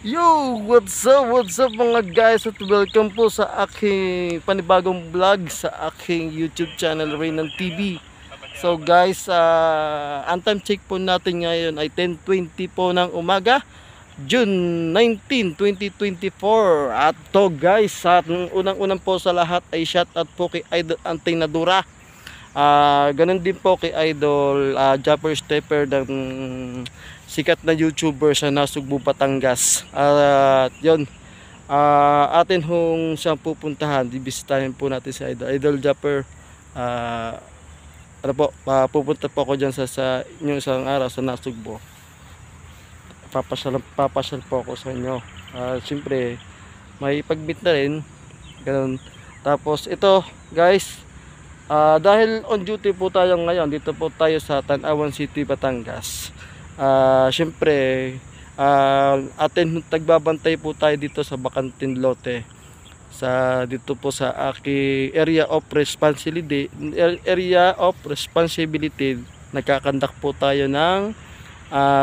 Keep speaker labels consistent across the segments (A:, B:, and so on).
A: Yo! What's up mga guys at welcome po sa aking panibagong vlog sa aking YouTube channel Reynan TV. So guys, ang time check po natin ngayon ay 10:20 po ng umaga, June 19, 2024. At to guys, at unang-unang po sa lahat ay shout out po kay Idol Antay Nadura. Ganun din po kay Idol Japper Stepper ng sikat na YouTuber sa Nasugbu, Batangas. At yun, atin hong siyang pupuntahan, bibisitahin po natin si Idol Japper. Ano po, pupunta po ako dyan sa inyong isang araw sa Nasugbu. Papasyal po ako sa inyo. Siyempre may pag-meet na rin, ganun. Tapos ito guys, dahil on duty po tayo ngayon, dito po tayo sa Tanawan City, Batangas. Siyempre, atin tagbabantay po tayo dito sa Bakantin Lote. Dito po sa aking area of responsibility, nagkakandak po tayo ng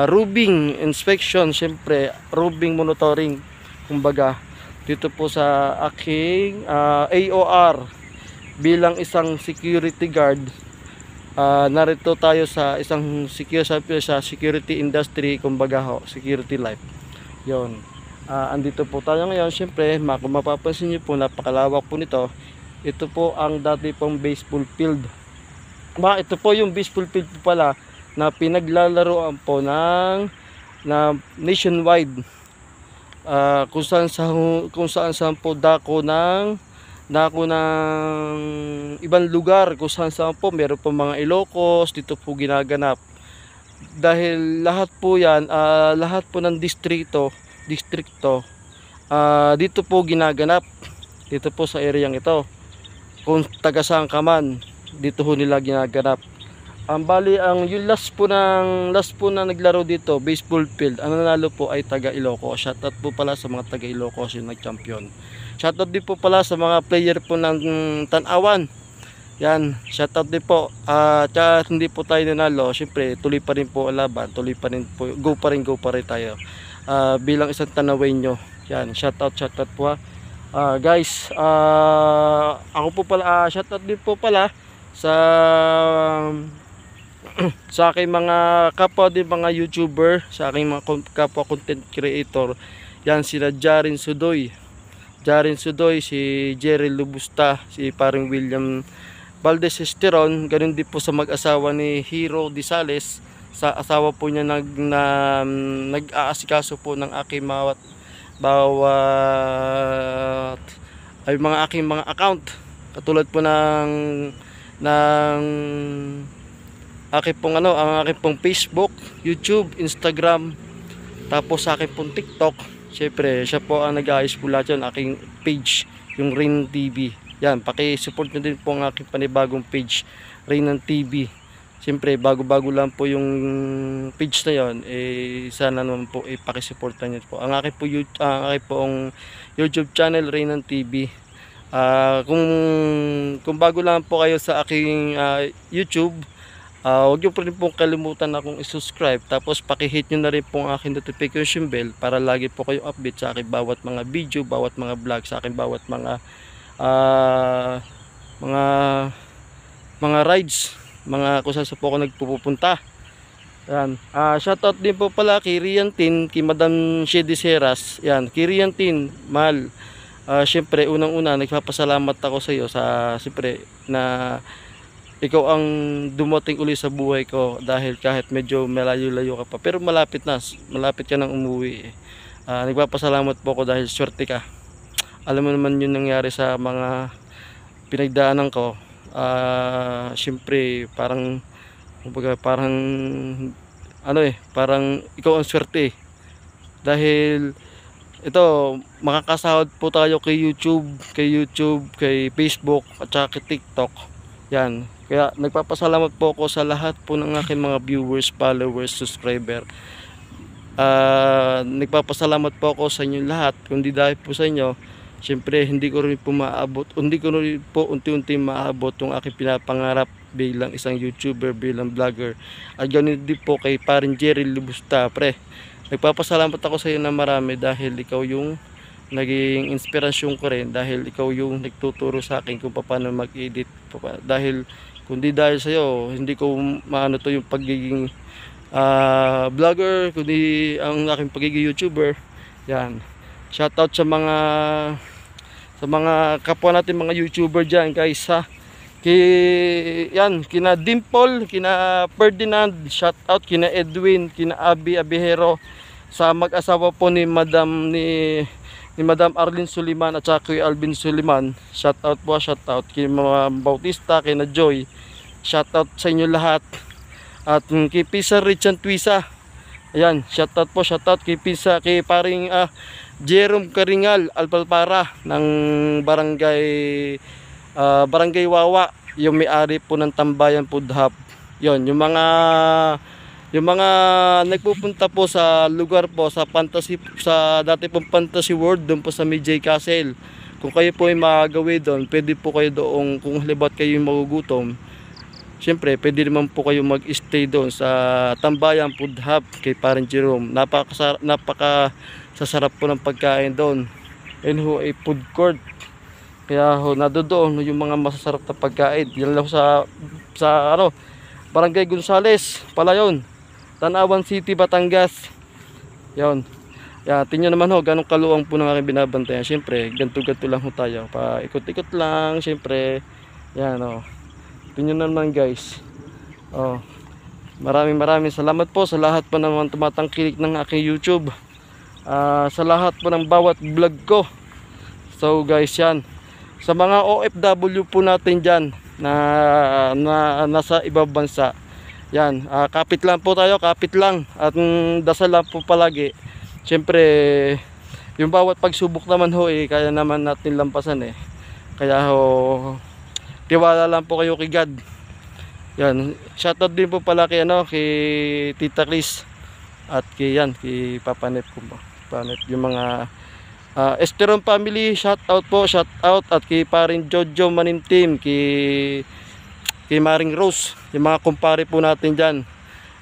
A: rubing inspection, siyempre rubing monitoring kumbaga dito po sa aking AOR bilang isang security guard. Narito tayo sa isang security industry, kumbaga security life yon. Andito po tayo ngayon. Siyempre kung mapapansin nyo po, napakalawak po nito. Ito po ang dati pong baseball field. Ito po yung baseball field po pala na pinaglalaroan po na nationwide, kung saan po dako ng ibang lugar, kung saan po meron po mga Ilocos dito po ginaganap. Dahil lahat po yan, lahat po ng distrito dito po ginaganap, dito po sa areang ito. Kung taga saan ka man, dito ho nila ginaganap. Bali, yung last po na naglaro dito, baseball field, ang nanalo po ay taga Ilocos. Shoutout po pala sa mga taga Ilocos yung nag-champion. Shoutout din po pala sa mga player po ng Tanawan. Yan, shoutout din po. Tsaka hindi po tayo nanalo, syempre tuloy pa rin po ang laban, tuloy pa rin po, go pa rin tayo. Bilang isang Tanawenyo. Yan, shoutout po. Guys, ako po pala, shoutout din po pala sa aking mga kapwa din mga YouTuber, sa aking mga kapwa content creator. Yan, sila Jarin Sudoy, si Jerry Lubusta, si paring William Valdez Esteron. Ganun din po sa mag-asawa ni Hero Disales, sa asawa po niya nag-aasikaso po ng aking bawat ay mga aking mga account, katulad po ng aking pong ang aking pong Facebook, YouTube, Instagram, tapos sa aking pong TikTok. Siyempre siya po ang nag-aayos po lahat yun, aking page, yung Reynan TV. Yan, paki-support nyo din po ang aking panibagong page, Reynan TV. Siyempre bago-bago lang po yung page na yon, sana naman po paki-supportan nyo po ang aking pong YouTube channel, Reynan TV. Kung bago lang po kayo sa aking YouTube, huwag nyo pa rin pong kalimutan akong i-subscribe. Tapos pakihit nyo na rin po ang aking notification bell para lagi po kayo update sa aking bawat mga video, bawat mga vlog, sa aking bawat mga rides, kung saan po ako nagpupunta. Yan. Shoutout din po pala kay Riantin, kay Madam Shady Seras. Yan, kay Riantin, mahal. Siyempre unang-una nagpapasalamat ako sa iyo siyempre na ikaw ang dumating uli sa buhay ko, dahil kahit medyo malayo-layo ka pa, pero malapit ka nang umuwi. Nagpapasalamat po ako dahil swerte ka. Alam mo naman yung nangyari sa mga pinagdaanan ko. Siyempre parang parang ikaw ang swerte, dahil ito, makakasahod po tayo kay YouTube, kay Facebook at saka kay TikTok. Yan. Kaya nagpapasalamat po ako sa lahat po ng aking mga viewers, followers, subscriber. Nagpapasalamat po ako sa inyo lahat. Kundi dahil po sa inyo, siyempre hindi ko rin po unti-unti maabot yung aking pinapangarap bilang isang YouTuber, bilang vlogger. At ganoon din po kay paring Jerry Lubusta, pre. Nagpapasalamat ako sa iyo na marami dahil ikaw yung naging inspirasyon ko rin, dahil ikaw yung nagtuturo sa akin kung paano mag-edit. Dahil kundi dahil sa iyo, hindi ko maano to yung pagiging vlogger, kundi ang aking pagiging YouTuber. Yan. Shoutout sa mga kapwa natin mga YouTuber diyan, guys, ha. Kina Dimple, kina Ferdinand, shoutout kina Edwin, kina Abihero, sa mag-asawa po ni Madam Arlene Suliman at saka kay Alvin Suliman. Shoutout po, shoutout kay mga Bautista, kina Joy. Shoutout sa inyo lahat. At kay Pisa Richan Twisa. Ayan, shoutout po, shoutout kay Pisa, kay paring Jerome Karingal Alpalpara ng Barangay Wawa, yung may-ari po ng Tambayan Food Hub. Yon, yung mga nagpupunta po sa lugar po sa dati pong Fantasy World doon po sa Mijay Castle. Kung kayo po ay magagawi doon, pwede po kayo doon. Kung halimbawa kayo yung magugutom, syempre pwede naman po kayo mag-stay doon sa Tambayan Food Hub kay Parang Jerome. Napaka sasarap po ng pagkain doon. And ho ay food court. Kaya ho nadoon yung mga masasarap na pagkain. Yan lang sa Barangay Gonzales pala yun. Tanawan City, Batangas. Yon. Yan, tingnan naman ho ganong kaluwang po ng aking binabantayan. Syempre, ganto-ganto lang ho tayo. Paikot-ikot lang, syempre. Yan oh. Tingnan naman, guys. Oh. Maraming salamat po sa lahat po naman tumatangkilik ng aking YouTube. Sa lahat po ng bawat vlog ko. So guys, yan, sa mga OFW po natin dyan na nasa ibang bansa, yan, kapit lang po tayo, kapit lang, at dasal lang po palagi. Siyempre yung bawat pagsubok naman ho kaya naman natin lampasan kaya ho tiwala lang po kayo kay God. Yan, shoutout din po pala kay Tita Chris at kay Papa Net po. Yung mga Esteron family, shoutout po, shoutout, at kay paring Jojo Manimtim, kay Maring Rose, yung mga kumpare po natin dyan,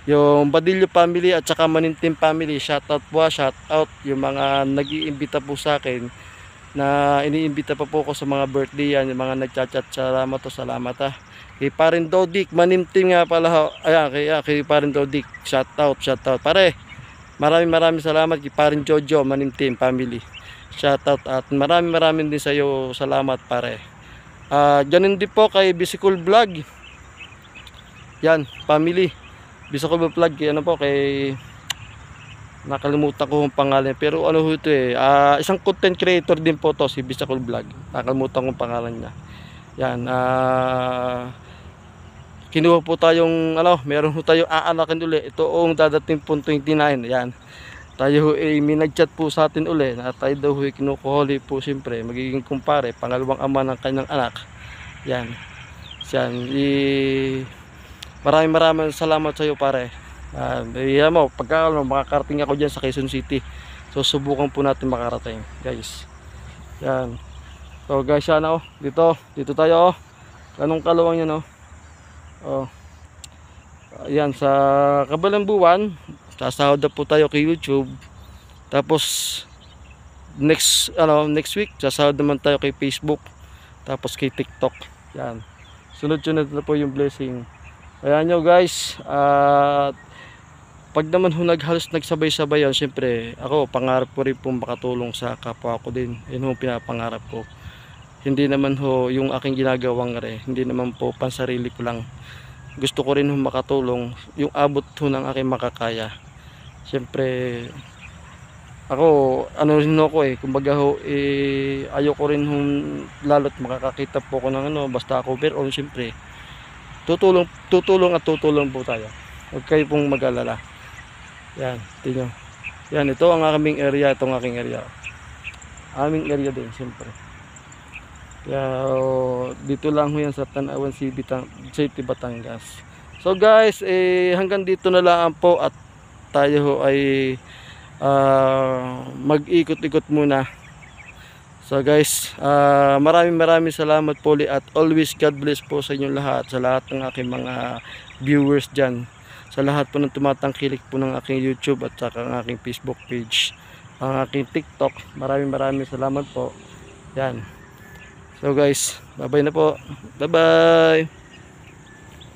A: yung Badillo family at saka Manimtim family, shoutout po, shoutout yung mga nag-iimbita po sa akin, na iniimbita pa po ko sa mga birthday yan, yung mga nagchat-chat, salamat kay paring Dodik Manimtim nga pala, kay paring Dodik, shoutout pare. Maraming salamat kay paring Jojo Manimtim family. Shoutout at maraming din sa iyo salamat, pare. Ganun din po kay Bisikul Vlog. Yan, family. Bisikul Vlog kay nakalimutan ko yung pangalan, pero ano ho ito isang content creator din po to, si Bisikul Vlog. Nakalimutan ko yung pangalan niya. Yan, kinuha po tayong meron po tayong aanakin uli. Ito ang dadating po 29. Yan. Tayo may nagchat po sa atin uli na tayo daw kinukuhuli po, siyempre magiging kumpare, pangalawang ama ng kanyang anak. Yan. Maraming salamat sa iyo, pare. Makakarating ako dyan sa Quezon City. So subukan po natin makarating, guys. Yan. So guys, dito tayo ganong kaluwang yan Ayan, sa kabilang buwan sasahod na po tayo kay YouTube. Tapos next week sasahod naman tayo kay Facebook, tapos kay TikTok. Yan, sunod-sunod na po yung blessing. Ayan nyo, guys. Pag naman halos nagsabay-sabay yan, syempre ako pangarap ko rin po makatulong sa kapwa ko din. Yun pinapangarap ko. Hindi naman yung aking ginagawang hindi naman po pansarili ko lang. Gusto ko rin makatulong yung abot ng aking makakaya. Siyempre ako kumbaga ayoko rin lalo't makakakita po ko ng basta cover, o siyempre tutulong po tayo. Huwag kayo pong mag-alala. Yan, tingnan. Yan, ito ang aming area, itong aking area. Aming area din, siyempre. Kaya dito lang yan sa Tanawan City, Batangas. So guys, hanggang dito na lang po, at tayo ay mag-ikot-ikot muna. So guys, maraming salamat po, at always God bless po sa inyong lahat, sa lahat ng aking mga viewers dyan sa lahat po ng tumatangkilik po ng aking YouTube at saka ang aking Facebook page, ang aking TikTok. Maraming salamat po. Yan. So guys, bye bye na po. Bye bye.